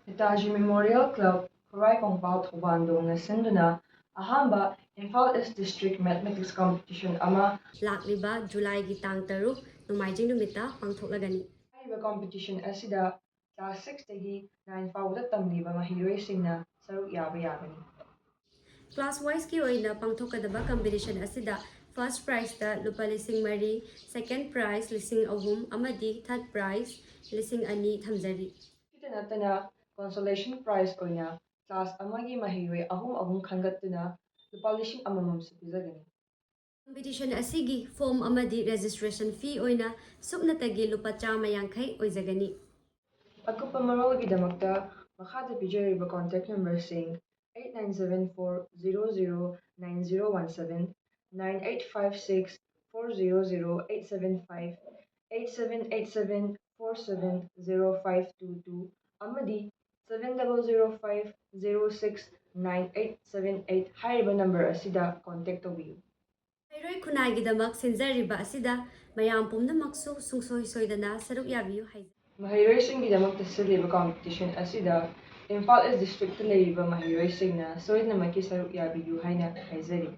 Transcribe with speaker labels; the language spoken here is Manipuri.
Speaker 1: Netaji Memorial Club, Khurai Kongpal Thobandongna sinduna ahanba Imphal East District Mathematics Competition ama
Speaker 2: ꯂꯥꯛꯂꯤꯕ ꯖꯨꯂꯥꯏꯒꯤ ꯇꯥꯡ 6 ꯅꯣꯡꯃꯥꯏꯖꯤꯡ ꯅꯨꯃꯤꯠꯇ ꯄꯥꯡꯊꯣꯛꯂꯒꯅꯤ꯫
Speaker 1: ꯍꯥꯏꯔꯤꯕ ꯀꯝꯄꯤꯇꯤꯁꯟ ꯑꯁꯤꯗ ꯀ꯭ꯂꯥꯁ 6ꯇꯒꯤ 9 ꯐꯥꯎꯕꯗ ꯇꯝꯂꯤꯕ ꯃꯍꯩꯔꯣꯏꯁꯤꯡꯅ ꯁꯔꯨꯛ ꯌꯥꯕ ꯌꯥꯒꯅꯤ꯫
Speaker 2: ꯀ꯭ꯂꯥꯁ ꯋꯥꯏꯁꯀꯤ ꯑꯣꯏꯅ ꯄꯥꯡꯊꯣꯛꯀꯗꯕ ꯀꯝꯄꯤꯇꯤꯁꯟ ꯑꯁꯤꯗ ꯐꯥꯔꯁꯠ ꯄ꯭ꯔꯥꯏꯖꯇ ꯂꯨꯄꯥ 4,000, ꯁꯦꯀꯦꯟड ꯄ꯭ꯔꯥꯏꯖ 3,000 ꯑꯃꯗꯤ ꯊꯥꯔꯠ ꯄ꯭ꯔꯥꯏꯖ 2,000 ꯊꯝꯖꯔꯤ꯫
Speaker 1: ꯁꯤꯇ ꯅꯠꯇꯅ ꯀꯣꯟꯁꯣꯂꯦꯁꯟ ꯄ꯭ꯔꯥꯏꯖ ꯑꯣꯏꯅ ꯀ꯭ꯂꯥꯁ ꯑꯃꯒꯤ ꯃꯍꯩꯔꯣꯏ ꯑꯍꯨꯝ ꯈꯟꯒꯠꯇꯨꯅ ꯂꯨꯄꯥ 1,000 ꯑꯃꯃꯝꯁꯨ ꯄꯤꯖꯒꯅꯤ꯫
Speaker 2: ꯀꯝꯄꯤꯇꯤꯁꯟ ꯑꯁꯤꯒꯤ ꯐꯣꯔꯝ ꯑꯃꯗꯤ ꯔꯦꯖꯤꯁꯇ꯭ꯔꯦꯁꯟ ꯐꯤ ꯑꯣꯏꯅ ꯁꯨꯞꯅꯇꯒꯤ ꯂꯨꯄꯥ 150 ꯑꯣꯏꯖꯒꯅꯤ꯫
Speaker 1: ꯑꯀꯨꯞꯄ ꯃꯔꯣꯜꯒꯤꯗꯃꯛꯇ ꯃꯈꯥꯗ ꯄꯤꯖꯔꯤꯕ ꯀꯣꯟꯇꯦꯛ ꯅꯝꯕꯔꯁꯤꯡ 8974009017, 9856400875, 8787470522 ꯑꯃꯗꯤ 7005069878 ꯍꯥꯏꯔꯤꯕ ꯅꯝꯕꯔ ꯑꯁꯤꯗ ꯀꯣꯟꯇꯦꯛ ꯇꯧꯕꯤꯌꯨ꯫
Speaker 2: ꯃꯍꯩꯔꯣꯏ ꯈꯨꯟꯅꯥꯏꯒꯤꯗꯃꯛ ꯁꯤꯟꯖꯔꯤꯕ ꯑꯁꯤꯗ ꯃꯌꯥꯝ ꯄꯨꯝꯅꯃꯛꯁꯨ ꯁꯨꯡꯁꯣꯏ ꯁꯣꯏꯗꯅ ꯁꯔꯨꯛ ꯌꯥꯕꯤꯌꯨ ꯍꯥꯏꯖꯔꯤ꯫
Speaker 1: ꯃꯍꯩꯔꯣꯏꯁꯤꯡꯒꯤꯗꯃꯛꯇ ꯁꯤꯜꯂꯤꯕ ꯀꯝꯄꯤꯇꯤꯁꯟ ꯑꯁꯤꯗ ꯏꯝꯐꯥꯜ ꯏꯁ ꯗꯤꯁꯇ꯭ꯔꯤꯛꯇ ꯂꯩꯔꯤꯕ ꯃꯍꯩꯔꯣꯏꯁꯤꯡꯅ ꯁꯣꯏꯗꯅꯃꯛꯀꯤ ꯁꯔꯨꯛ ꯌꯥꯕꯤꯌꯨ ꯍꯥꯏꯅ ꯍꯥꯏꯖꯔꯤ꯫